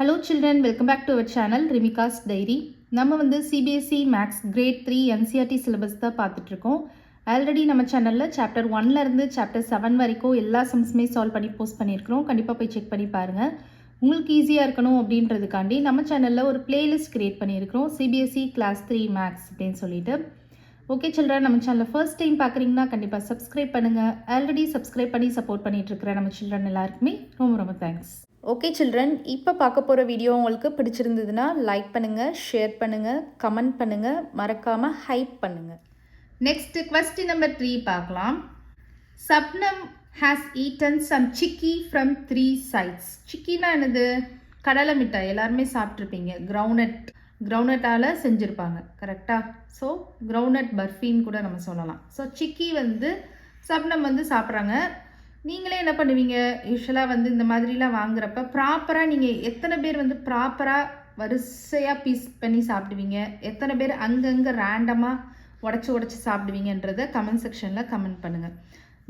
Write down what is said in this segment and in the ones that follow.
Hello children, welcome back to our channel Rimika's Diary. நம்ம வந்து CBSE Maths Grade 3 NCERT syllabus தான் பார்த்துட்டு இருக்கோம். ஆல்ரெடி நம்ம சேனலில் சாப்டர் 1ல இருந்து சாப்டர் 7 வரைக்கும் எல்லா சம்ஸுமே சால்வ் பண்ணி போஸ்ட் பண்ணியிருக்கிறோம். கண்டிப்பாக போய் செக் பண்ணி பாருங்கள். உங்களுக்கு ஈஸியாக இருக்கணும் அப்படின்றதுக்காண்டி நம்ம சேனலில் ஒரு பிளேலிஸ்ட் க்ரியேட் பண்ணியிருக்கிறோம், CBSE Class 3 Maths அப்படின்னு சொல்லிட்டு. ஓகே சில்ட்ரன், நம்ம சேனலில் ஃபர்ஸ்ட் டைம் பார்க்குறீங்கன்னா கண்டிப்பாக சப்ஸ்கிரைப் பண்ணுங்கள். ஆல்ரெடி சப்ஸ்கிரைப் பண்ணி சப்போர்ட் பண்ணிகிட்ருக்கிற நம்ம சில்ட்ரன் எல்லாருக்குமே ரொம்ப ரொம்ப தேங்க்ஸ். ஓகே சில்ட்ரன், இப்போ பார்க்க போகிற வீடியோ உங்களுக்கு பிடிச்சிருந்ததுன்னா லைக் பண்ணுங்கள், ஷேர் பண்ணுங்கள், கமெண்ட் பண்ணுங்கள், மறக்காமல் ஹைப் பண்ணுங்கள். நெக்ஸ்ட் கொஸ்டின் நம்பர் 3 பார்க்கலாம். சப்னம் ஹேஸ் ஈட்டன் சம் சிக்கி ஃப்ரம் 3 sides. சிக்கினா என்னது? கடலை மிட்டாய் எல்லாருமே சாப்பிட்ருப்பீங்க. கிரவுனட்டால் செஞ்சுருப்பாங்க, கரெக்டாக? ஸோ கிரவுனட் பர்ஃபின்னு கூட நம்ம சொல்லலாம். ஸோ சிக்கி வந்து சப்னம் வந்து சாப்பிட்றாங்க. நீங்களே என்ன பண்ணுவீங்க? யூஸ்வலாக வந்து இந்த மாதிரிலாம் வாங்குறப்ப ப்ராப்பராக நீங்கள் எத்தனை பேர் வந்து ப்ராப்பராக வரிசையாக பீஸ் பண்ணி சாப்பிடுவீங்க, எத்தனை பேர் அங்கங்கே ரேண்டமாக உடச்சி சாப்பிடுவீங்கன்றதை கமெண்ட் செக்ஷனில் கமெண்ட் பண்ணுங்கள்.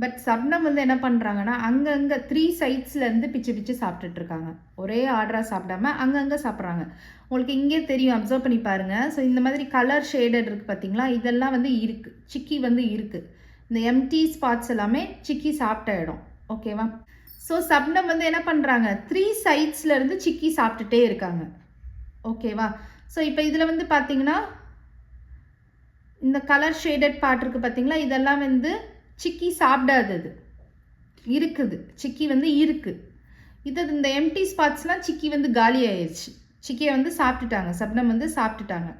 பட் சப்னம் வந்து என்ன பண்ணுறாங்கன்னா அங்கங்கே 3 sides பிச்சு சாப்பிட்டுட்ருக்காங்க. ஒரே ஆர்டராக சாப்பிடாம அங்கங்கே சாப்பிட்றாங்க. உங்களுக்கு இங்கே தெரியும், அப்சர்வ் பண்ணி பாருங்கள். ஸோ இந்த மாதிரி கலர் ஷேடட் இருக்குது பார்த்தீங்களா, இதெல்லாம் வந்து இருக்குது, சிக்கி வந்து இருக்குது. இந்த எம்டி ஸ்பாட்ஸ் எல்லாமே சிக்கி சாப்பிட்ட இடம், ஓகேவா? ஸோ சப்னம் வந்து என்ன பண்ணுறாங்க, 3 sides சிக்கி சாப்பிட்டுட்டே இருக்காங்க, ஓகேவா? ஸோ இப்போ இதில் வந்து பார்த்தீங்கன்னா இந்த கலர் ஷேடட் பார்ட் இருக்குது பார்த்தீங்களா, இதெல்லாம் வந்து சிக்கி சாப்பிடாதது இருக்குது, சிக்கி வந்து இருக்குது. இந்த எம்டி ஸ்பாட்ஸ்லாம் சிக்கி வந்து காலி ஆயிடுச்சு, சிக்கியை வந்து சாப்பிட்டுட்டாங்க, சப்னம் வந்து சாப்பிட்டுட்டாங்க.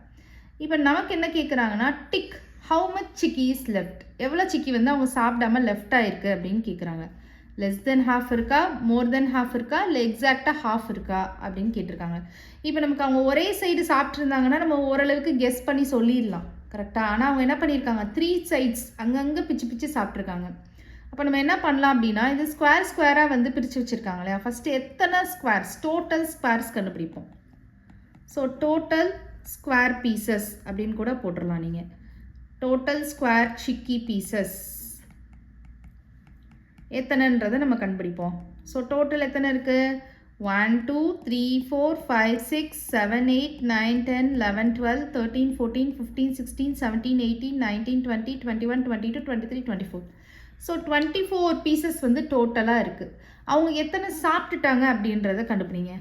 இப்போ நமக்கு என்ன கேட்குறாங்கன்னா, டிக் ஹவு மச் சிக்கி இஸ் லெஃப்ட். எவ்வளோ சிக்கி வந்து அவங்க சாப்பிடாம லெஃப்ட் ஆயிருக்கு அப்படின்னு கேட்குறாங்க. லெஸ் தென் ஹாஃப் இருக்கா, மோர் தென் ஹாஃப் இருக்கா, இல்லை எக்ஸாக்டாக ஹாஃப் இருக்கா அப்படின்னு கேட்டிருக்காங்க. இப்போ நமக்கு அவங்க ஒரே சைடு சாப்பிட்ருந்தாங்கன்னா நம்ம ஓரளவுக்கு கெஸ் பண்ணி சொல்லிடலாம், கரெக்டாக? ஆனால் அவங்க என்ன பண்ணியிருக்காங்க, 3 sides அங்கங்கே பிச்சு சாப்பிட்ருக்காங்க. அப்போ நம்ம என்ன பண்ணலாம் அப்படின்னா, இது ஸ்கொயராக வந்து பிரித்து வச்சுருக்காங்க இல்லையா, ஃபஸ்ட்டு எத்தனை ஸ்கொயர்ஸ், டோட்டல் ஸ்கொயர்ஸ் கண்டுபிடிப்போம். ஸோ டோட்டல் ஸ்கொயர் பீசஸ் அப்படின்னு கூட போட்டுடலாம் நீங்கள். டோட்டல் ஸ்கொயர் சிக்கி பீசஸ் எத்தனைன்றதை நம்ம கண்டுபிடிப்போம். ஸோ டோட்டல் எத்தனை இருக்குது? 1 2 3 4 5 6 7 8 9 10 11 12 13 14 15 16 17 18 19 20 21 22 23 24. ஸோ 24 பீசஸ் வந்து டோட்டலாக இருக்குது. அவங்க எத்தனை சாப்பிட்டுட்டாங்க அப்படின்றத கண்டுபிடிங்க.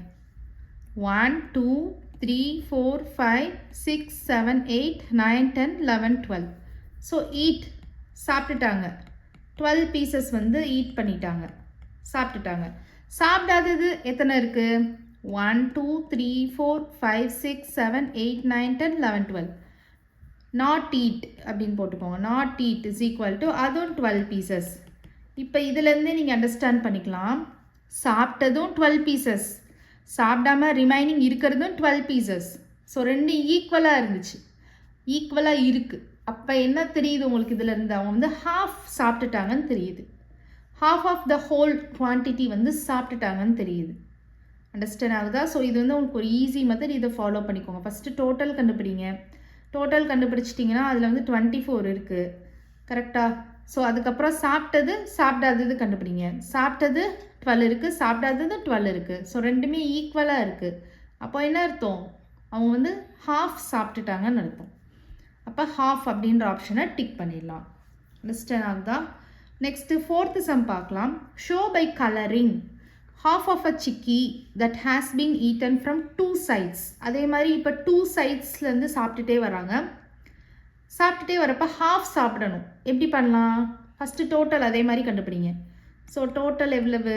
1 2 3 4 5 6 7 8 9 10 11 12. ஸோ ஈட் சாப்பிட்டுட்டாங்க, 12 பீசஸ் வந்து ஈட் பண்ணிட்டாங்க, சாப்பிட்டுட்டாங்க. சாப்பிடாதது எத்தனை இருக்குது? 1 2 3 4 5 6 7 8 9 10 11 12. நாட் ஈட் அப்படின்னு போட்டுக்கோங்க. Not eat is equal to அதுவும் 12 பீசஸ். இப்போ இதுலேருந்தே நீங்கள் அண்டர்ஸ்டாண்ட் பண்ணிக்கலாம், சாப்பிட்டதும் 12 பீசஸ், சாப்பிடாம ரிமைனிங் இருக்கிறதும் 12 பீசஸ். ஸோ ரெண்டு ஈக்குவலாக இருந்துச்சு, ஈக்குவலாக இருக்குது. அப்போ என்ன தெரியுது உங்களுக்கு இதிலேருந்து? அவங்க வந்து ஹாஃப் சாப்பிட்டுட்டாங்கன்னு தெரியுது, half of the whole quantity வந்து சாப்பிட்டுட்டாங்கன்னு தெரியுது. அண்டர்ஸ்டாண்ட் ஆகுதா? ஸோ இது வந்து உங்களுக்கு ஒரு ஈஸி மெத்தட், இதை ஃபாலோ பண்ணிக்கோங்க. ஃபஸ்ட்டு டோட்டல் கண்டுபிடிங்க. டோட்டல் கண்டுபிடிச்சிட்டிங்கன்னா அதில் வந்து 24 இருக்குது, கரெக்டாக? ஸோ அதுக்கப்புறம் சாப்பிடாதது கண்டுபிடிங்க. சாப்பிட்டது 12 இருக்குது, சாப்பிடாதது 12 இருக்குது. ஸோ ரெண்டுமே ஈக்குவலாக இருக்குது. அப்போ என்ன அர்த்தம்? அவங்க வந்து ஹாஃப் சாப்பிட்டுட்டாங்கன்னு அர்த்தம். அப்போ ஹாஃப் அப்படின்ற ஆப்ஷனை டிக் பண்ணிடலாம். அண்டர்ஸ்டாண்ட் ஆகுதா? நெக்ஸ்ட்டு 4th சம் பார்க்கலாம். Show by colouring half of a chikki that has been eaten from 2 sides. அதே மாதிரி இப்போ 2 sidesலேருந்து சாப்பிட்டுட்டே வராங்க. சாப்பிட்டுட்டே வரப்போ ஹாஃப் சாப்பிடணும். எப்படி பண்ணலாம்? ஃபஸ்ட்டு டோட்டல் அதே மாதிரி கண்டுபிடிங்க. ஸோ டோட்டல் எவ்வளவு?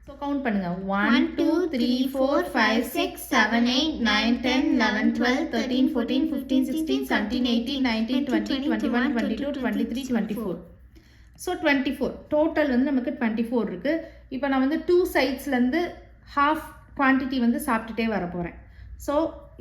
ஸோ கவுண்ட் பண்ணுங்கள். 1 2 3 4 5 6 7 8 9 10 11 12 13 14 15 16 17 18 19 20 21 22 23 24. ஸோ 24 டோட்டல் வந்து நமக்கு 24 இருக்குது. இப்போ நான் வந்து 2 sidesலேருந்து ஹாஃப் குவான்டிட்டி வந்து சாப்பிட்டுட்டே வர போகிறேன். ஸோ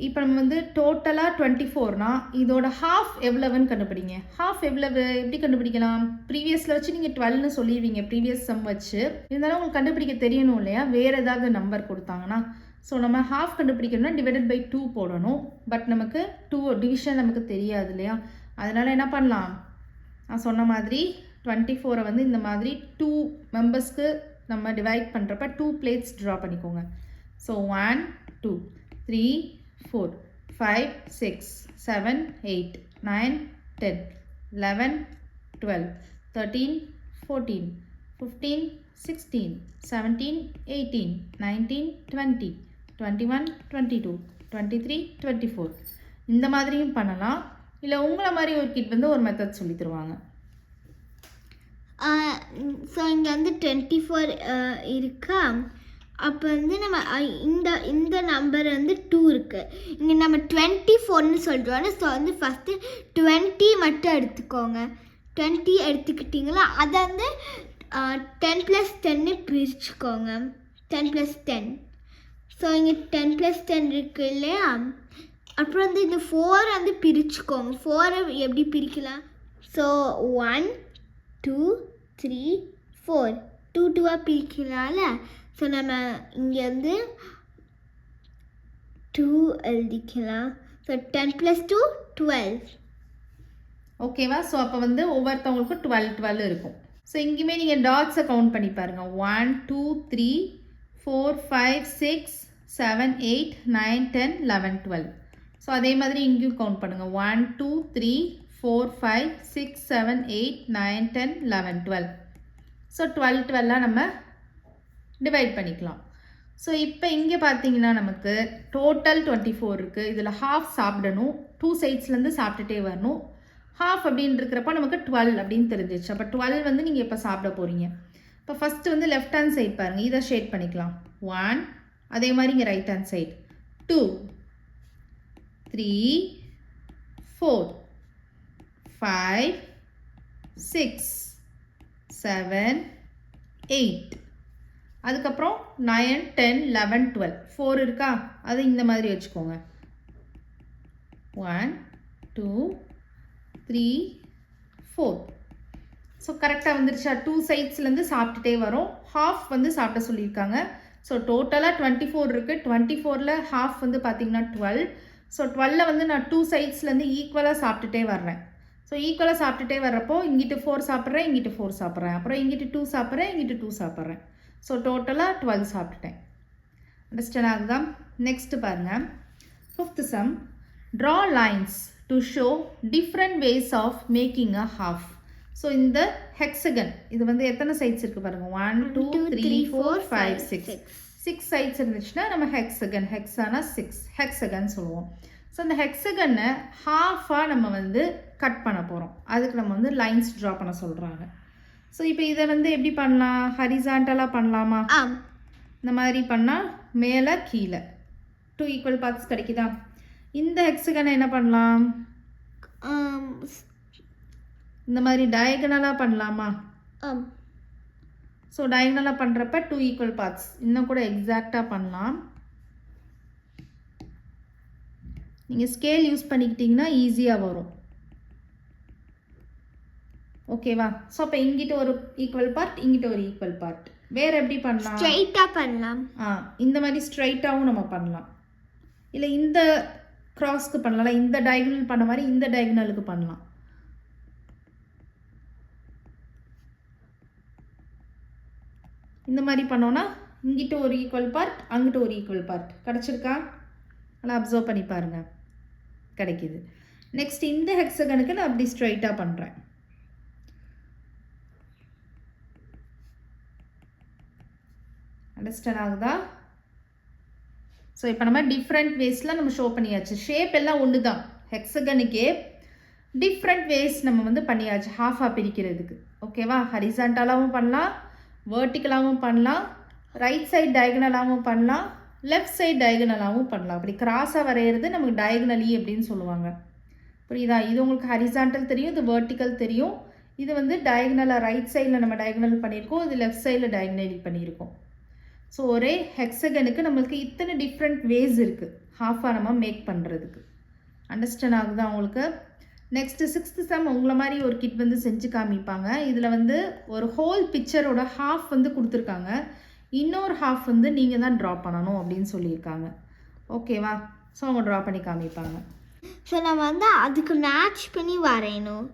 இப்போ நம்ம வந்து டோட்டலாக 24னா இதோட ஹாஃப் எவ்வளவுன்னு கண்டுபிடிங்க. ஹாஃப் எவ்வளவு எப்படி கண்டுபிடிக்கலாம்? ப்ரீவியஸில் வச்சு நீங்கள் 12ன்னு சொல்லிடுவீங்க, ப்ரீவியஸ் சம் வச்சு. இருந்தாலும் உங்களுக்கு கண்டுபிடிக்க தெரியணும் இல்லையா, வேறு ஏதாவது நம்பர் கொடுத்தாங்கன்னா. ஸோ நம்ம ஹாஃப் கண்டுபிடிக்கணும்னா டிவைடட் பை 2 போடணும். பட் நமக்கு 2 டிவிஷன் நமக்கு தெரியாது இல்லையா, அதனால் என்ன பண்ணலாம்? நான் சொன்ன மாதிரி 24 வந்து இந்த மாதிரி 2 மெம்பர்ஸ்க்கு நம்ம டிவைட் பண்ணுறப்ப 2 பிளேட்ஸ் ட்ரா பண்ணிக்கோங்க. ஸோ 1 2 3 4 5 6 7 8 9 10 11 12 13 14 15 16 17 18 19 20 21 22 23 24 இந்த மாதிரியும் பண்ணலாம். இல்லை உங்களை மாதிரி ஒரு கிட் வந்து ஒரு மெத்தட் சொல்லி தருவாங்க. ஸோ இங்கே வந்து 24 இருக்கா. அப்போ வந்து நம்ம இந்த நம்பர் வந்து 2 இருக்குது. இங்கே நம்ம 24ன்னு சொல்கிறோன்னா ஸோ வந்து ஃபஸ்ட்டு 20 மட்டும் எடுத்துக்கோங்க. 20 எடுத்துக்கிட்டிங்களா அதை வந்து 10 + 10 பிரிச்சுக்கோங்க. 10 + 10. ஸோ இங்கே 10 + 10 இருக்கு இல்லையா. அப்புறம் வந்து இந்த 4 வந்து பிரிச்சுக்கோங்க. 4 எப்படி பிரிக்கலாம்? ஸோ 1 2 3 4 2 2 பிரிக்கலாம்ல. ஸோ நம்ம இங்கே வந்து 2 எழுதிக்கலாம். ஸோ 10 + 2 12. ஓகேவா? ஸோ அப்போ வந்து ஒவ்வொருத்தவங்களுக்கும் 12 12 இருக்கும். ஸோ இங்கேயுமே நீங்கள் டாட்ஸை கவுண்ட் பண்ணி பாருங்கள். 1 2 3 4 5 6 7 8 9 10 11 12. ஸோ அதே மாதிரி இங்கேயும் கவுண்ட் பண்ணுங்கள். 1 2 3 4 5 6 7 8 9 10 11 12. ஸோ 12 12 நம்ம டிவைட் பண்ணிக்கலாம். ஸோ இப்போ இங்கே பார்த்தீங்கன்னா நமக்கு டோட்டல் 24 இருக்குது. இதில் ஹாஃப் சாப்பிடணும். 2 சைட்ஸ்லேருந்து சாப்பிட்டுட்டே வரணும். ஹாஃப் அப்படின்னு இருக்கிறப்ப நமக்கு 12 அப்படின்னு தெரிஞ்சிச்சு. அப்போ 12 வந்து நீங்கள் இப்போ சாப்பிட போகிறீங்க. இப்போ ஃபஸ்ட்டு வந்து லெஃப்ட் ஹேண்ட் சைட் பாருங்கள். இதை ஷேட் பண்ணிக்கலாம். 1 அதே மாதிரி இங்கே ரைட் ஹேண்ட் சைட் 2 3 4 5 6 7 8 அதுக்கப்புறம் 9 10 11 12 4 இருக்கா. அது இந்த மாதிரி வச்சுக்கோங்க. 1 2 3 4. ஸோ கரெக்டாக வந்துருச்சா? 2 சைட்ஸ்லேருந்து சாப்பிட்டுட்டே வரும். ஹாஃப் வந்து சாப்பிட சொல்லியிருக்காங்க. ஸோ டோட்டலாக 24 இருக்குது. 24ல் ஹாஃப் வந்து பார்த்திங்கன்னா 12. ஸோ 12 வந்து நான் 2 சைட்ஸ்லேருந்து ஈக்குவலாக சாப்பிட்டுட்டே வர்றேன். ஸோ ஈக்குவலாக சாப்பிட்டுட்டே வர்றப்போ இங்கிட்டு 4 சாப்பிட்றேன், இங்கிட்டு 4 சாப்பிட்றேன், அப்புறம் இங்கிட்டு 2 சாப்பிட்றேன், இங்கிட்டு 2 சாப்பிட்றேன். ஸோ டோட்டலாக 12 சாப்பிட்டுட்டேன். அண்டர்ஸ்டாண்ட் ஆகுதா? நெக்ஸ்ட்டு பாருங்கள். 5th sum. Draw lines to show different ways of making a half. So இந்த ஹெக்ஸகன் இது வந்து எத்தனை சைட்ஸ் இருக்குது பாருங்கள். 1 2 3 4 5 6 6 சைட்ஸ் இருந்துச்சுன்னா நம்ம ஹெக்ஸகன் ஹெக்ஸானா 6 ஹெக்ஸகன் சொல்லுவோம். ஸோ அந்த ஹெக்ஸகனை ஹாஃபாக நம்ம வந்து கட் பண்ண போகிறோம். அதுக்கு நம்ம வந்து லைன்ஸ் ட்ரா பண்ண சொல்கிறாங்க. ஸோ இப்போ இதை வந்து எப்படி பண்ணலாம்? ஹரிசாண்டலாக பண்ணலாமா? இந்த மாதிரி பண்ணால் மேலே கீழே 2 ஈக்குவல் பார்ட்ஸ் கிடைக்குதா? இந்த ஹெக்ஸகனை என்ன பண்ணலாம்? இந்த மாதிரி டயகனலாக பண்ணலாமா? ஸோ டயகனலாக பண்ணுறப்ப 2 ஈக்குவல் பார்ட்ஸ் இன்னும் கூட எக்ஸாக்டாக பண்ணலாம். நீங்கள் ஸ்கேல் யூஸ் பண்ணிக்கிட்டிங்கன்னா ஈஸியாக வரும். ஓகேவா? ஸோ அப்போ இங்கிட்ட ஒரு ஈக்குவல் பார்ட், இங்கிட்ட ஒரு ஈக்குவல் பார்ட். வேறு எப்படி பண்ணலாம்? ஸ்ட்ரைட்டாக பண்ணலாம். இந்த மாதிரி ஸ்ட்ரைட்டாகவும் நம்ம பண்ணலாம். இல்லை இந்த க்ராஸ்க்கு பண்ணலாம். இந்த டயகனல் பண்ண மாதிரி இந்த டயகனலுக்கு பண்ணலாம். இந்த மாதிரி பண்ணோன்னா இங்கிட்ட ஒரு ஈக்குவல் பார்ட், அங்கிட்ட ஒரு ஈக்குவல் பார்ட் கிடச்சிருக்கா? நல்லா அப்சர்வ் பண்ணி பாருங்கள். கிடைக்கிது. நெக்ஸ்ட் இந்த ஹெக்ஸகனுக்கு நான் அப்படி ஸ்ட்ரைட்டாக பண்ணுறேன். அண்டர்ஸ்டாண்ட் ஆகுதா? ஸோ இப்போ நம்ம டிஃப்ரெண்ட் வேஸில் நம்ம ஷோ பண்ணியாச்சு. ஷேப் எல்லாம் ஒன்று தான். ஹெக்ஸகனுக்கே டிஃப்ரெண்ட் வேஸ் நம்ம வந்து பண்ணியாச்சு ஹாஃபாக பிரிக்கிறதுக்கு. ஓகேவா? ஹரிசாண்டலாகவும் பண்ணலாம், வேர்ட்டிக்கலாகவும் பண்ணலாம், ரைட் சைட் டயகனலாகவும் பண்ணலாம், லெஃப்ட் சைட் டயகனலாகவும் பண்ணலாம். அப்படி கிராஸாக வரைகிறது நமக்கு டயகனலி அப்படின்னு சொல்லுவாங்க. புரியுதா? இது உங்களுக்கு ஹரிசாண்டல் தெரியும், இது வேர்ட்டிக்கல் தெரியும். இது வந்து டயகனலாக ரைட் சைடில் நம்ம டயகனல் பண்ணியிருக்கோம், இது லெஃப்ட் சைடில் டயகனலி பண்ணியிருக்கோம். ஸோ ஒரே ஹெக்ஸகனுக்கு நம்மளுக்கு இத்தனை டிஃப்ரெண்ட் வேஸ் இருக்குது ஹாஃபாக நம்ம மேக் பண்ணுறதுக்கு. அண்டர்ஸ்டாண்ட் ஆகுதா உங்களுக்கு? நெக்ஸ்ட்டு 6th sum உங்களை மாதிரி ஒரு கிட் வந்து செஞ்சு காமிப்பாங்க. இதில் வந்து ஒரு ஹோல் பிக்சரோட ஹாஃப் வந்து கொடுத்துருக்காங்க. இன்னொரு ஹாஃப் வந்து நீங்கள் தான் ட்ரா பண்ணணும் அப்படின்னு சொல்லியிருக்காங்க. ஓகேவா? ஸோ அவங்க ட்ரா பண்ணி காமிப்பாங்க. ஸோ நம்ம வந்து அதுக்கு மேட்ச் பண்ணி வரையணும்.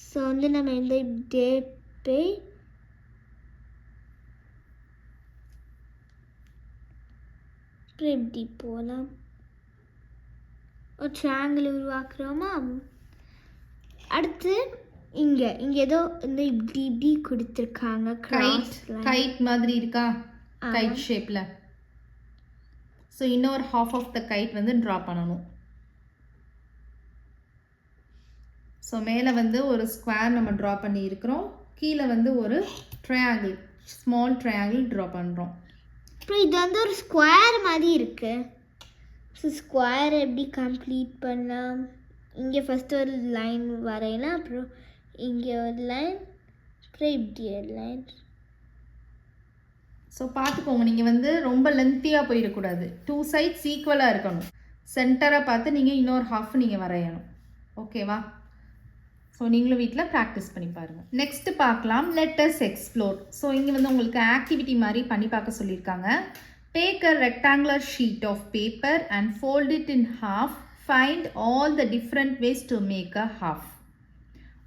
ஸோ வந்து நம்ம இந்த டேப்பை அப்புறம் இப்படி போகலாம். ஒரு ட்ரையாங்கிள் உருவாக்குறோமா. அடுத்து இங்கே ஏதோ இந்த இப்படி இப்படி கொடுத்துருக்காங்க. கைட் மாதிரி இருக்கா, கைட் ஷேப்பில். ஸோ இன்னொரு ஹாஃப் ஆஃப் த கைட் வந்து ட்ரா பண்ணணும். ஸோ மேலே வந்து ஒரு ஸ்கொயர் நம்ம ட்ரா பண்ணி இருக்கிறோம், கீழே வந்து ஒரு ட்ரையாங்கிள், ஸ்மால் ட்ரையாங்கிள் ட்ரா பண்ணுறோம். அப்புறம் இது வந்து ஒரு ஸ்கொயர் மாதிரி இருக்கு. ஸோ ஸ்கொயர் எப்படி கம்ப்ளீட் பண்ணலாம்? இங்கே ஃபஸ்ட்டு ஒரு லைன் வரையலாம், அப்புறம் இங்கே ஒரு லைன், அப்புறம் இப்படி ஒரு லைன். ஸோ பார்த்துக்கோங்க, நீங்கள் வந்து ரொம்ப லென்த்தியாக போயிடக்கூடாது. 2 சைட்ஸ் ஈக்குவலாக இருக்கணும். சென்டரை பார்த்து நீங்கள் இன்னொரு ஹாஃப் நீங்கள் வரையணும். ஓகேவா? ஸோ நீங்களும் வீட்டில் ப்ராக்டிஸ் பண்ணி பாருங்கள். நெக்ஸ்ட்டு பார்க்கலாம், லெட் அஸ் எக்ஸ்ப்ளோர். ஸோ இங்கே வந்து உங்களுக்கு ஆக்டிவிட்டி மாதிரி பண்ணி பார்க்க சொல்லியிருக்காங்க. Take a rectangular sheet of paper and fold it in half. Find all the different ways to make a half.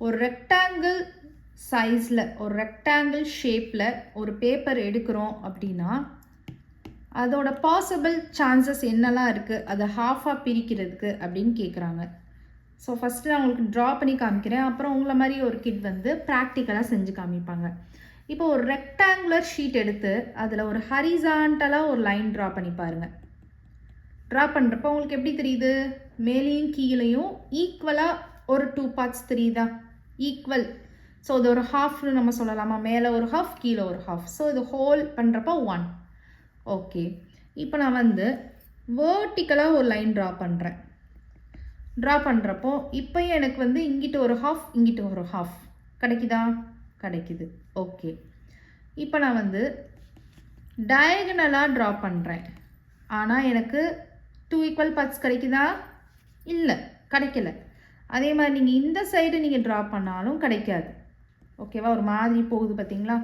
ஒரு ரெக்டாங்கிள் சைஸில், ஒரு ரெக்டாங்கிள் ஷேப்பில் ஒரு பேப்பர் எடுக்கிறோம் அப்படின்னா அதோட பாசிபிள் சான்சஸ் என்னெல்லாம் இருக்குது அதை ஹாஃபாக பிரிக்கிறதுக்கு அப்படின்னு கேட்குறாங்க. ஸோ ஃபஸ்ட்டு நான் உங்களுக்கு ட்ரா பண்ணி காமிக்கிறேன், அப்புறம் உங்களை மாதிரி ஒரு கிட் வந்து ப்ராக்டிக்கலாக செஞ்சு காமிப்பாங்க. இப்போ ஒரு ரெக்டாங்குலர் ஷீட் எடுத்து அதில் ஒரு ஹரிசாண்டலாக ஒரு லைன் ட்ரா பண்ணி பாருங்கள். ட்ரா பண்ணுறப்போ உங்களுக்கு எப்படி தெரியுது? மேலேயும் கீழேயும் ஈக்குவலாக ஒரு 2 பார்ட்ஸ் தெரியுதா? ஈக்குவல். ஸோ இது ஒரு ஹாஃப்னு நம்ம சொல்லலாமா? மேலே ஒரு ஹாஃப், கீழே ஒரு ஹாஃப். ஸோ இது ஹோல் பண்ணுறப்போ 1. ஓகே, இப்போ நான் வந்து வேர்ட்டிக்கலாக ஒரு லைன் ட்ரா பண்ணுறேன். ட்ரா பண்ணுறப்போ இப்போயும் எனக்கு வந்து இங்கிட்ட ஒரு ஹாஃப், இங்கிட்ட ஒரு ஹாஃப் கிடைக்குதா? கிடைக்குது. ஓகே, இப்போ நான் வந்து டயகனலாக ட்ரா பண்ணுறேன். ஆனால் எனக்கு 2 ஈக்குவல் பார்ட்ஸ் கிடைக்குதா? இல்லை, கிடைக்கல. அதே மாதிரி நீங்கள் இந்த சைடு நீங்கள் ட்ரா பண்ணாலும் கிடைக்காது. ஓகேவா? ஒரு மாதிரி போகுது பார்த்தீங்களா?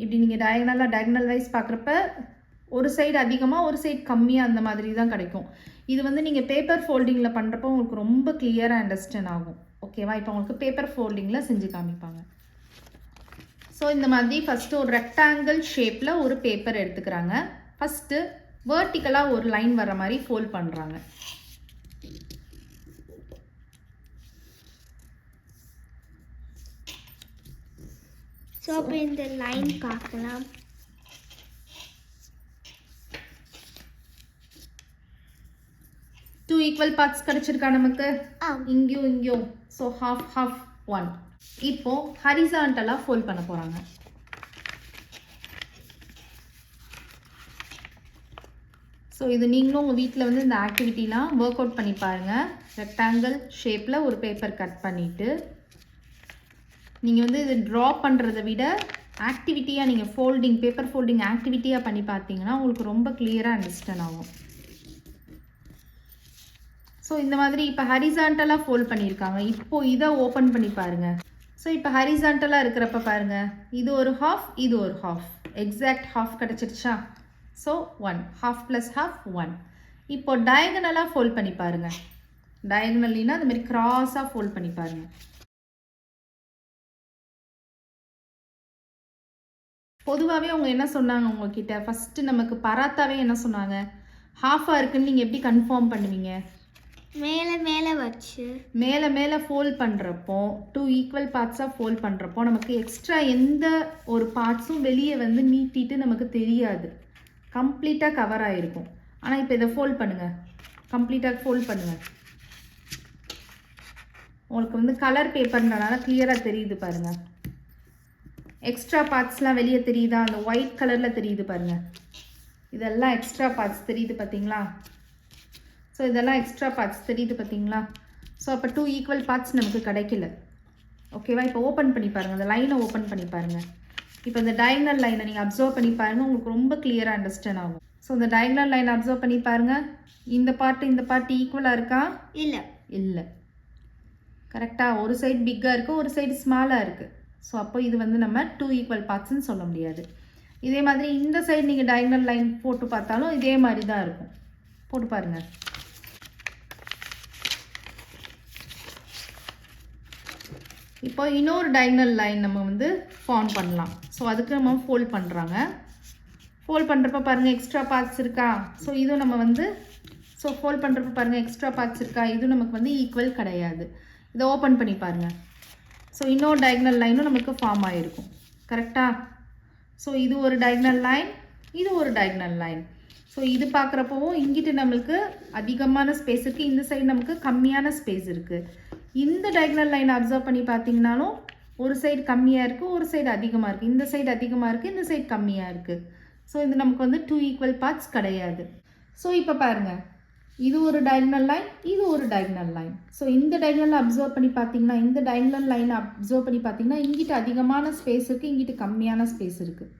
இப்படி நீங்கள் டயகனல் வைஸ் பார்க்குறப்ப ஒரு சைடு அதிகமாக ஒரு சைடு கம்மியாக அந்த மாதிரி தான் கிடைக்கும். இது வந்து நீங்கள் பேப்பர் ஃபோல்டிங்கில் பண்ணுறப்போ உங்களுக்கு ரொம்ப கிளியராக அண்டர்ஸ்டாண்ட் ஆகும். ஓகேவா? இப்போ உங்களுக்கு பேப்பர் ஃபோல்டிங்கில் செஞ்சு காமிப்பாங்க. ஸோ இந்த மாதிரி ஃபஸ்ட்டு ஒரு ரெக்டாங்கிள் ஷேப்பில் ஒரு பேப்பர் எடுத்துக்கிறாங்க. ஃபஸ்ட்டு வேர்ட்டிக்கலாக ஒரு லைன் வர மாதிரி ஃபோல்ட் பண்ணுறாங்க. ஸோ அப்போ இந்த லைன் பார்க்கலாம். டூ ஈக்குவல் பார்ட்ஸ் கிடைச்சிருக்கா நமக்கு? இங்கேயும் இங்கேயும். So half half 1. இப்போ ஹரிசாண்டலாக ஃபோல்ட் பண்ண போகிறாங்க. ஸோ இது நீங்களும் உங்கள் வீட்டில் வந்து இந்த ஆக்டிவிட்டிலாம் ஒர்க் அவுட் பண்ணி பாருங்கள். ரெக்டாங்கிள் ஷேப்பில் ஒரு பேப்பர் கட் பண்ணிவிட்டு நீங்கள் வந்து இது ட்ரா பண்ணுறதை விட ஆக்டிவிட்டியாக நீங்கள் ஃபோல்டிங், பேப்பர் ஃபோல்டிங் ஆக்டிவிட்டியாக பண்ணி பார்த்தீங்கன்னா உங்களுக்கு ரொம்ப கிளியராக அண்டர்ஸ்டாண்ட் ஆகும். ஸோ இந்த மாதிரி இப்போ ஹரிசாண்டலாக ஃபோல்ட் பண்ணியிருக்காங்க. இப்போது இதை ஓப்பன் பண்ணி பாருங்கள். ஸோ இப்போ ஹரிசாண்டலாக இருக்கிறப்ப பாருங்கள், இது ஒரு ஹாஃப், இது ஒரு ஹாஃப், எக்ஸாக்ட் ஹாஃப் கிடச்சிருச்சா? So 1, half plus half 1. இப்போ டயகனலாக ஃபோல்ட் பண்ணி பாருங்கள். டயகனல்னா அது மாதிரி கிராஸாக ஃபோல்ட் பண்ணி பாருங்கள். பொதுவாகவே அவங்க என்ன சொன்னாங்க உங்ககிட்ட? ஃபஸ்ட்டு நமக்கு பராத்தாவே என்ன சொன்னாங்க? ஹாஃபாக இருக்குன்னு நீங்கள் எப்படி கன்ஃபார்ம் பண்ணுவீங்க? மேலே மேலே வச்சு மேலே மேலே ஃபோல்ட் பண்ணுறப்போ 2 ஈக்குவல் பார்ட்ஸாக ஃபோல்ட் பண்ணுறப்போ நமக்கு எக்ஸ்ட்ரா எந்த ஒரு பார்ட்ஸும் வெளியே வந்து நீட்டிட்டு நமக்கு தெரியாது, கம்ப்ளீட்டாக கவர் ஆகிருக்கும். ஆனால் இப்போ இதை ஃபோல்ட் பண்ணுங்கள், கம்ப்ளீட்டாக ஃபோல்ட் பண்ணுங்கள். உங்களுக்கு வந்து கலர் பேப்பர்ன்றனால கிளியராக தெரியுது பாருங்கள். எக்ஸ்ட்ரா பார்ட்ஸ்லாம் வெளியே தெரியுதா? அந்த ஒயிட் கலரில் தெரியுது பாருங்கள். இதெல்லாம் எக்ஸ்ட்ரா பார்ட்ஸ் தெரியுது பார்த்தீங்களா? ஸோ இதெல்லாம் எக்ஸ்ட்ரா பார்ட்ஸ் தெரியுது பார்த்தீங்களா? ஸோ அப்போ 2 ஈக்குவல் பார்ட்ஸ் நமக்கு கிடைக்கல. ஓகேவா? இப்போ ஓப்பன் பண்ணி பாருங்கள், அந்த லைனை ஓப்பன் பண்ணி பாருங்கள். இப்போ இந்த டயகனல் லைனை நீங்கள் அப்சர்வ் பண்ணி பாருங்கள், உங்களுக்கு ரொம்ப கிளியராக அண்டர்ஸ்டாண்ட் ஆகும். ஸோ இந்த டயகனல் லைனை அப்சர்வ் பண்ணி பாருங்கள். இந்த பார்ட் ஈக்குவலாக இருக்கா? இல்லை, இல்லை. கரெக்டாக ஒரு சைடு பிக்காக இருக்குது, ஒரு சைடு ஸ்மாலாக இருக்குது. ஸோ அப்போ இது வந்து நம்ம 2 ஈக்குவல் பார்ட்ஸ்ன்னு சொல்ல முடியாது. இதே மாதிரி இந்த சைடு நீங்கள் டயகனல் லைன் போட்டு பார்த்தாலும் இதே மாதிரி தான் இருக்கும். போட்டு பாருங்கள். இப்போ இன்னொரு டயகனல் லைன் நம்ம வந்து ஃபார்ம் பண்ணலாம். ஸோ அதுக்கு நம்ம ஃபோல்ட் பண்ணுறாங்க. ஃபோல்ட் பண்ணுறப்ப பாருங்கள் எக்ஸ்ட்ரா பார்ட்ஸ் இருக்கா. ஸோ இதுவும் நம்ம வந்து ஃபோல்ட் பண்ணுறப்ப பாருங்கள் எக்ஸ்ட்ரா பார்ட்ஸ் இருக்கா. இதுவும் நமக்கு வந்து ஈக்குவல் கிடையாது. இதை ஓப்பன் பண்ணி பாருங்கள். ஸோ இன்னொரு டயக்னல் லைனும் நமக்கு ஃபார்ம் ஆகிருக்கும். கரெக்டாக? ஸோ இது ஒரு டயக்னல் லைன், இது ஒரு டயக்னல் லைன். ஸோ இது பார்க்குறப்பவும் இங்கிட்டு நம்மளுக்கு அதிகமான ஸ்பேஸ் இருக்குது, இந்த சைடு நமக்கு கம்மியான ஸ்பேஸ் இருக்குது. இந்த டயக்னல் லைன் அப்சர்வ் பண்ணி பார்த்தீங்கனாலும் ஒரு சைடு கம்மியாக இருக்குது, ஒரு சைடு அதிகமாக இருக்குது. இந்த சைடு அதிகமாக இருக்குது, இந்த சைடு கம்மியாக இருக்குது. ஸோ இது நமக்கு வந்து 2 ஈக்குவல் பார்ட்ஸ் கிடையாது. ஸோ இப்போ பாருங்கள், இது ஒரு டயக்னல் லைன், இது ஒரு டயக்னல் லைன். ஸோ இந்த டயக்னல் அப்சர்வ் பண்ணி பார்த்தீங்கன்னா, இந்த டயக்னல் லைனை அப்சர்வ் பண்ணி பார்த்தீங்கன்னா இங்கிட்டு அதிகமான ஸ்பேஸ் இருக்குது, இங்கிட்டு கம்மியான ஸ்பேஸ் இருக்குது.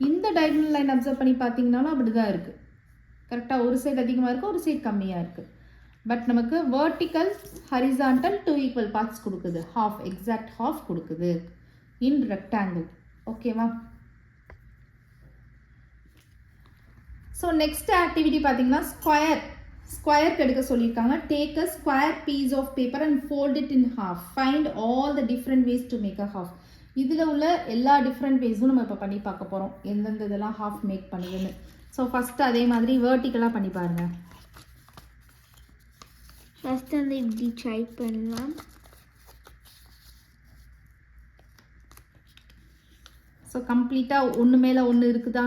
இந்த டயக்னல் லைன் அப்சர்வ் பண்ணி பார்த்தீங்கன்னாலும் அப்படி தான் இருக்குது. கரெக்டாக? ஒரு சைடு அதிகமாக இருக்குது, ஒரு சைடு கம்மியாக இருக்குது. பட் நமக்கு வெர்டிக்கல் ஹரிசாண்டல் 2 ஈக்குவல் பார்ட்ஸ் கொடுக்குது, ஹாஃப், எக்ஸாக்ட் ஹாஃப் கொடுக்குது இன் ரெக்டாங்கிள். ஓகேவா? ஸோ நெக்ஸ்ட் ஆக்டிவிட்டி பார்த்தீங்கன்னா ஸ்கொயருக்கு எடுக்க சொல்லியிருக்காங்க. Take a square piece of paper and fold it in half. Find all the different ways to make a half. இதில் உள்ள எல்லா டிஃப்ரெண்ட் வேஸும் நம்ம இப்போ பண்ணி பார்க்க போகிறோம், எந்தெந்த இதெல்லாம் ஹாஃப் மேக் பண்ணுதுன்னு. ஸோ ஃபஸ்ட்டு அதே மாதிரி வேர்ட்டிக்கலாக பண்ணி பாருங்கள். ஃபஸ்ட்டு வந்து இப்படி ட்ரை பண்ணலாம். ஸோ கம்ப்ளீட்டாக ஒன்று மேலே ஒன்று இருக்குதா?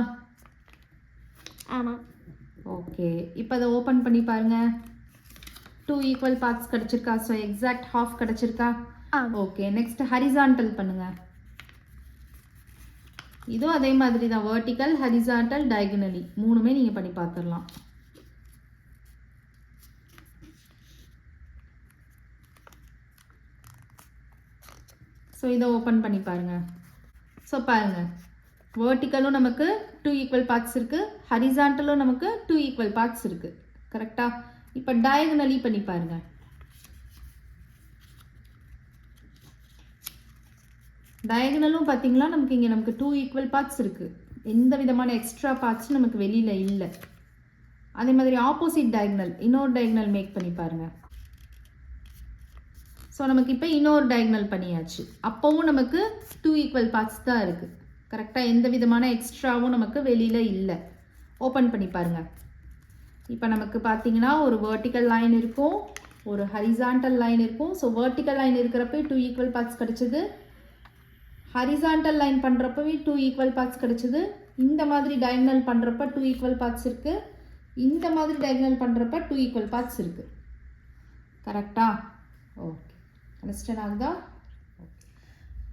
ஆமாம். ஓகே, இப்போ அதை ஓப்பன் பண்ணி பாருங்கள். 2 ஈக்குவல் பார்ட்ஸ் கிடச்சிருக்கா? ஸோ எக்ஸாக்ட் ஹாஃப் கிடச்சிருக்கா? ஓகே, நெக்ஸ்ட் ஹரிசாண்டல் பண்ணுங்கள். இதுவும் அதே மாதிரி தான், வெர்டிக்கல், ஹரிசாண்டல், டயகனலி மூணுமே நீங்கள் பண்ணி பார்த்துடலாம். ஸோ இதை ஓப்பன் பண்ணி பாருங்கள். ஸோ பாருங்கள், வெர்டிக்கலும் நமக்கு 2 ஈக்குவல் பார்ட்ஸ் இருக்குது, ஹரிசாண்டலும் நமக்கு 2 ஈக்குவல் பார்ட்ஸ் இருக்குது. கரெக்டாக? இப்போ டயகனலி பண்ணி பாருங்கள். டயகனலும் பார்த்தீங்களா நமக்கு இங்கே நமக்கு 2 ஈக்குவல் பார்ட்ஸ் இருக்குது, எந்த விதமான எக்ஸ்ட்ரா பார்ட்ஸும் நமக்கு வெளியில் இல்லை. அதே மாதிரி ஆப்போசிட் டயகனல், இன்னொரு டயகனல் மேக் பண்ணி பாருங்கள். ஸோ நமக்கு இப்போ இன்னொரு டயகனல் பண்ணியாச்சு, அப்போவும் நமக்கு 2 ஈக்குவல் பார்ட்ஸ் தான் இருக்குது. கரெக்டாக? எந்த விதமான எக்ஸ்ட்ராவும் நமக்கு வெளியில் இல்லை. ஓப்பன் பண்ணி பாருங்கள். இப்போ நமக்கு பார்த்தீங்கன்னா ஒரு வெர்டிக்கல் லைன் இருக்கும், ஒரு ஹரிசாண்டல் லைன் இருக்கும். ஸோ வெர்டிக்கல் லைன் இருக்கிறப்ப 2 ஈக்குவல் பார்ட்ஸ் கிடச்சிது, ஹரிசாண்டல் லைன் பண்ணுறப்பவே 2 ஈக்குவல் பார்ட்ஸ் கிடச்சிது. இந்த மாதிரி டயகனல் பண்ணுறப்ப 2 ஈக்குவல் பார்ட்ஸ் இருக்குது, இந்த மாதிரி டயகனல் பண்ணுறப்ப 2 ஈக்குவல் பார்ட்ஸ் இருக்குது. கரெக்டா? ஓகே, அண்டர்ஸ்டாண்ட் ஆகுதா?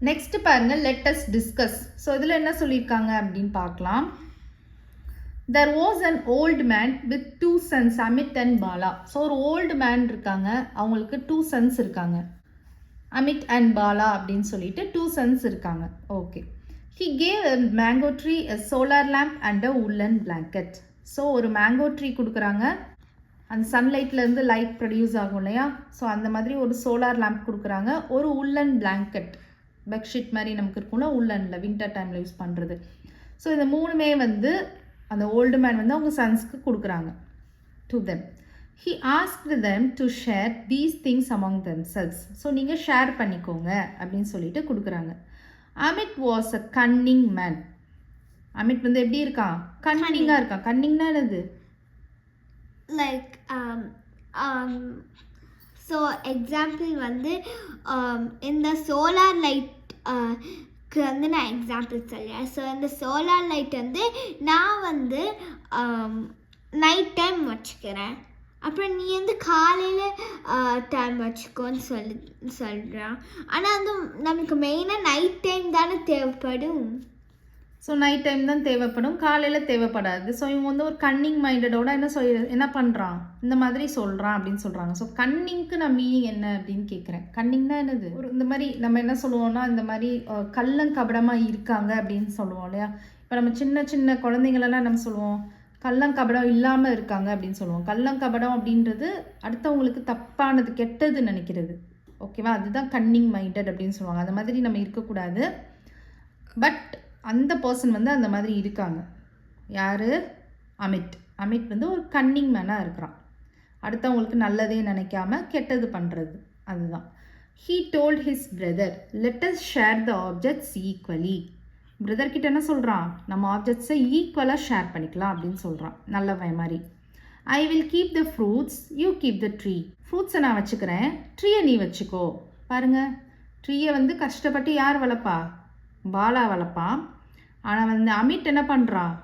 நெக்ஸ்ட் பாருங்கள், லெட் அஸ் டிஸ்கஸ். ஸோ இதில் என்ன சொல்லியிருக்காங்க அப்படின்னு பார்க்கலாம். There was an old man with 2 sons, Amit and Bala. So ஒரு ஓல்டு மேன் இருக்காங்க, அவங்களுக்கு 2 sons இருக்காங்க, அமித் அண்ட் பாலா அப்படின்னு சொல்லிட்டு 2 sons இருக்காங்க. Okay, he gave a mango tree, a solar lamp and a woolen blanket. So ஒரு மேங்கோ ட்ரீ கொடுக்குறாங்க, அந்த சன்லைட்லேருந்து லைட் ப்ரொடியூஸ் ஆகும் இல்லையா. ஸோ அந்த மாதிரி ஒரு சோலார் லேம்ப் கொடுக்குறாங்க, ஒரு உல்லன் பிளாங்கெட், பெட்ஷீட் மாதிரி நமக்கு இருக்கும்ல உள்ளனில், வின்டர் டைமில் யூஸ் பண்ணுறது. ஸோ இந்த மூணுமே வந்து அந்த ஓல்டு மேன் வந்து அவங்க சன்ஸ்க்கு கொடுக்குறாங்க, to them. He asked them to share these things among themselves. So நீங்கள் ஷேர் பண்ணிக்கோங்க அப்படின்னு சொல்லிட்டு கொடுக்குறாங்க. Amit was a Canning man. Amit வந்து எப்படி இருக்கான்? கன்னிங்காக இருக்கான். கன்னிங்னா என்னது? லைக் ஸோ எக்ஸாம்பிள் வந்து இந்த சோலார் லைட்க்கு வந்து நான் எக்ஸாம்பிள் சொல்கிறேன். ஸோ இந்த சோலார் லைட் வந்து நான் வந்து நைட் டைம் வச்சுக்கிறேன், அப்புறம் நீ வந்து காலையில் டைம் வச்சுக்கோன்னு சொல்கிறான். ஆனால் வந்து நமக்கு மெயினாக நைட் டைம் தானே தேவைப்படும். ஸோ நைட் டைம் தான் தேவைப்படும், காலையில் தேவைப்படாது. ஸோ இவங்க வந்து ஒரு கன்னிங் மைண்டடோட என்ன பண்ணுறான், இந்த மாதிரி சொல்கிறான் அப்படின்னு சொல்கிறாங்க. ஸோ கன்னிங்க்கு நான் மீனிங் என்ன அப்படின்னு கேட்குறேன். கன்னிங்னா என்னது? ஒரு இந்த மாதிரி நம்ம என்ன சொல்லுவோம்னா, இந்த மாதிரி கள்ளங்கபடமாக இருக்காங்க அப்படின்னு சொல்லுவோம் இல்லையா. இப்போ நம்ம சின்ன சின்ன குழந்தைங்களெல்லாம் நம்ம சொல்லுவோம் கள்ளங்கபடம் இல்லாமல் இருக்காங்க அப்படின்னு சொல்லுவோம். கள்ளங்கபடம் அப்படின்றது அடுத்தவங்களுக்கு தப்பானது, கெட்டது நினைக்கிறது. ஓகேவா? அதுதான் கன்னிங் மைண்டட் அப்படின்னு சொல்லுவாங்க. அந்த மாதிரி நம்ம இருக்கக்கூடாது. பட் அந்த பர்சன் வந்து அந்த மாதிரி இருக்காங்க. யார்? அமித். அமித் வந்து ஒரு கன்னிங் மேனாக இருக்கிறான், அடுத்தவங்களுக்கு நல்லதே நினைக்காம கெட்டது பண்ணுறது, அதுதான். He told his brother, let us share the objects equally. Brother கிட்ட என்ன சொல்கிறான், நம்ம ஆப்ஜெக்ட்ஸை ஈக்குவலாக ஷேர் பண்ணிக்கலாம் அப்படின்னு சொல்கிறான். நல்ல மாதிரி. I will keep the fruits, you keep the tree. ஃப்ரூட்ஸை நான் வச்சுக்கிறேன், ட்ரீயை நீ வச்சுக்கோ. பாருங்கள், ட்ரீயை வந்து கஷ்டப்பட்டு யார் வளர்ப்பா, பாலா வளர்ப்பான். ஆனால் வந்து அமித் என்ன பண்ணுறான்,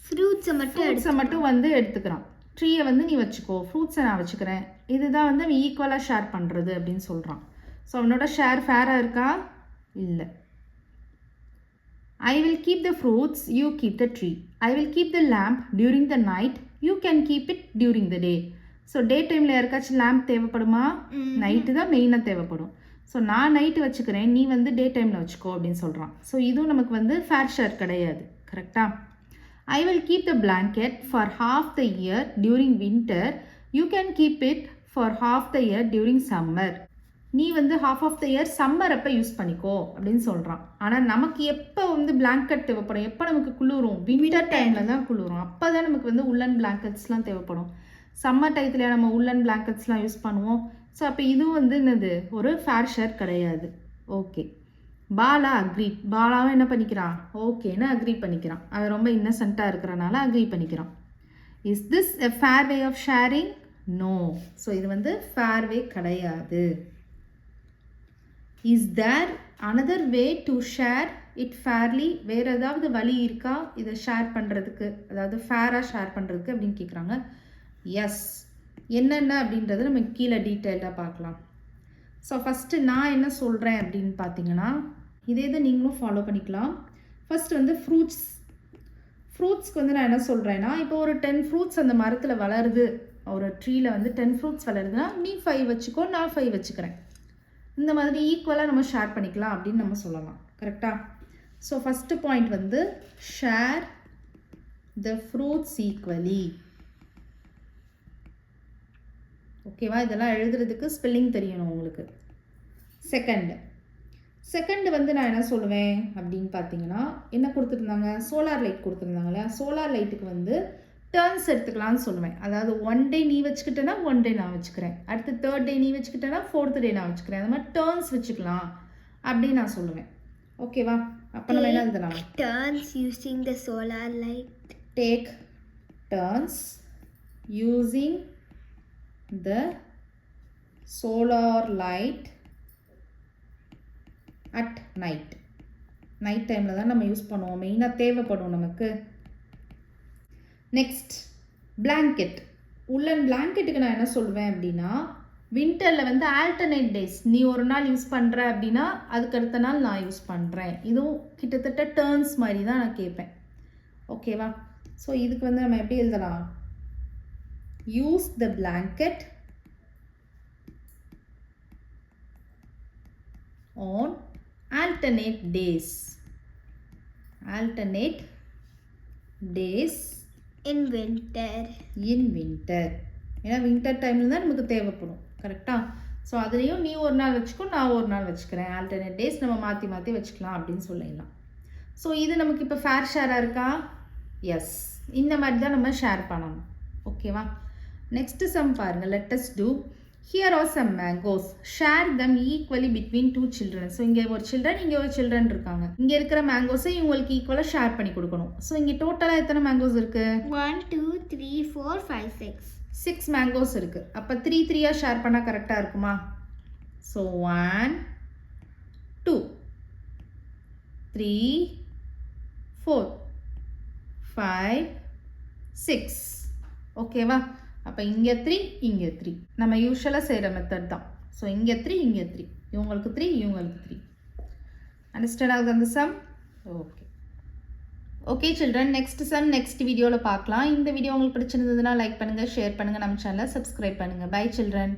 ஃப்ரூட்ஸை மட்டும் வந்து எடுத்துக்கிறான். ட்ரீயை வந்து நீ வச்சுக்கோ, ஃப்ரூட்ஸை நான் வச்சுக்கிறேன். இதுதான் வந்து அவன் ஈக்குவலாக ஷேர் பண்ணுறது அப்படின்னு சொல்கிறான். ஸோ அவனோட ஷேர் ஃபேராக இருக்கா, இல்லை. I will keep the fruits, you keep the tree. I will keep the lamp during the night, you can keep it during the day. So day டைமில் யாருக்காச்சும் லேம்ப் தேவைப்படுமா, நைட்டு தான் மெயினாக தேவைப்படும். ஸோ நான் நைட்டு வச்சுக்கிறேன், நீ வந்து டே டைமில் வச்சுக்கோ அப்படின்னு சொல்கிறான். ஸோ இதுவும் நமக்கு வந்து ஃபேர் ஷேர் கிடையாது. கரெக்டாக? I will keep the blanket for half the year during winter. You can keep it for half the year during summer. நீ வந்து half of the year summer அப்போ யூஸ் பண்ணிக்கோ அப்படின்னு சொல்கிறான். ஆனால் நமக்கு எப்போ வந்து பிளாங்கெட் தேவைப்படும், எப்போ நமக்கு குளிரும், வின்டர் டைமில் தான் குளிரும். அப்போ தான் நமக்கு வந்து உள்ளன் பிளாங்கெட்ஸ்லாம் தேவைப்படும். சம்மர் டயத்தில் நம்ம உள்ளன் பிளாங்கெட்ஸ்லாம் யூஸ் பண்ணுவோம். ஸோ அப்போ இதுவும் வந்து என்னது, ஒரு ஃபேர் ஷேர் கிடையாது. Okay, Bala agree. பாலாவும் என்ன பண்ணிக்கிறான், ஓகேன்னு அக்ரி பண்ணிக்கிறான். அவன் ரொம்ப இன்னசென்ட்டாக இருக்கிறனால அக்ரி பண்ணிக்கிறான். Is this a fair way of sharing? No. So இது வந்து ஃபேர் வே கிடையாது. Is there another way to share it fairly? வேறு ஏதாவது வழி இருக்கா இதை ஷேர் பண்ணுறதுக்கு, அதாவது ஃபேராக ஷேர் பண்ணுறதுக்கு அப்படின்னு கேட்குறாங்க. எஸ். என்னென்ன அப்படின்றத நம்ம கீழே டீட்டெயில்டாக பார்க்கலாம். ஸோ ஃபஸ்ட்டு நான் என்ன சொல்கிறேன் அப்படின்னு பார்த்தீங்கன்னா, இதே தான் நீங்களும் ஃபாலோ பண்ணிக்கலாம். ஃபஸ்ட்டு வந்து ஃப்ரூட்ஸ்க்கு வந்து நான் என்ன சொல்கிறேன்னா, இப்போ ஒரு 10 ஃப்ரூட்ஸ் அந்த மரத்தில் வளருது, ஒரு ட்ரீயில் வந்து 10 ஃப்ரூட்ஸ் வளருதுன்னா நீ 5 வச்சுக்கோ, நான் 5 வச்சுக்கிறேன். இந்த மாதிரி ஈக்குவலாக நம்ம ஷேர் பண்ணிக்கலாம் அப்படின்னு நம்ம சொல்லலாம். கரெக்டாக? ஸோ ஃபஸ்ட்டு பாயிண்ட் வந்து ஷேர் த ஃப்ரூட்ஸ் ஈக்குவலி. ஓகேவா? இதெல்லாம் எழுதுறதுக்கு ஸ்பெல்லிங் தெரியணும் உங்களுக்கு. செகண்ட் வந்து நான் என்ன சொல்லுவேன் அப்படின்னு பார்த்தீங்கன்னா, என்ன கொடுத்துருந்தாங்க, சோலார் லைட் கொடுத்துருந்தாங்க இல்லையா? சோலார் லைட்டுக்கு வந்து டேர்ன்ஸ் எடுத்துக்கலாம்னு சொல்லுவேன். அதாவது 1 டே நீ வச்சுக்கிட்டேன்னா 1 டே நான் வச்சுக்கிறேன், அடுத்து 3rd டே நீ வச்சுக்கிட்டேன்னா 4th டே நான் வச்சுக்கிறேன். அந்த மாதிரி டேர்ன்ஸ் வச்சுக்கலாம் அப்படின்னு நான் சொல்லுவேன். ஓகேவா? அப்போ நம்ம என்ன எழுதலாம், turns using the solar light. Take turns using the solar light at night. Night டைமில் தான் நம்ம யூஸ் பண்ணுவோம், மெயினாக தேவைப்படும் நமக்கு. Next blanket. உள்ளன் பிளாங்கெட்டுக்கு நான் என்ன சொல்லுவேன் அப்படின்னா, வின்டரில் வந்து ஆல்டர்னேட் டேஸ், நீ ஒரு நாள் யூஸ் பண்ணுற அப்படின்னா அதுக்கு அடுத்த நாள் நான் யூஸ் பண்ணுறேன். இதுவும் கிட்டத்தட்ட டேர்ன்ஸ் மாதிரி தான் நான் கேட்பேன். ஓகேவா? ஸோ இதுக்கு வந்து நம்ம எப்படி எழுதலாம், use the blanket on alternate days. Alternate days in winter. In winter. ஏன்னா வின்டர் டைமில் தான் நமக்கு தேவைப்படும். கரெக்டாக? ஸோ அதுலேயும் நீ ஒரு நாள் வச்சுக்கோ, நான் ஒரு நாள் வச்சுக்கிறேன். ஆல்டர்னேட் டேஸ் நம்ம மாற்றி மாற்றி வச்சுக்கலாம் அப்படின்னு சொல்லிடலாம். ஸோ இது நமக்கு இப்போ ஃபேர் ஷேராக இருக்கா? எஸ். இந்த மாதிரி தான் நம்ம ஷேர் பண்ணணும். ஓகேவா? நெக்ஸ்ட் சம் பாருங்க. let us do. Here are some mangoes. Share them equally between 2 children. So இங்கே ஒரு சில்ட்ரன், இங்கே ஒரு சில்ட்ரன் இருக்காங்க. இங்கே இருக்கிற மேங்கோஸை இவங்களுக்கு ஈக்குவலாக ஷேர் பண்ணி கொடுக்கணும். ஸோ இங்கே டோட்டலாக எத்தனை மேங்கோஸ் இருக்கு? 1 2 3 4 5 6 மேங்கோஸ் இருக்குது. அப்போ 3 3 ஷேர் பண்ணால் கரெக்டாக இருக்குமா? ஸோ 1 2 3 4 5 6. ஓகேவா? அப்போ இங்கே 3 இங்கே 3 நம்ம யூஸ்வலாக செய்கிற மெத்தட் தான். ஸோ இங்கே 3 இங்கே 3, இவங்களுக்கு 3 இவங்களுக்கு 3. அண்டர்ஸ்டாண்ட் ஆகுது அந்த sum? Okay children, next sum next வீடியோவில் பார்க்கலாம். இந்த வீடியோ உங்களுக்கு பிடிச்சிருந்ததுன்னா லைக் பண்ணுங்கள், ஷேர் பண்ணுங்கள், நம்ம சேனலை சப்ஸ்கிரைப் பண்ணுங்கள். Bye children.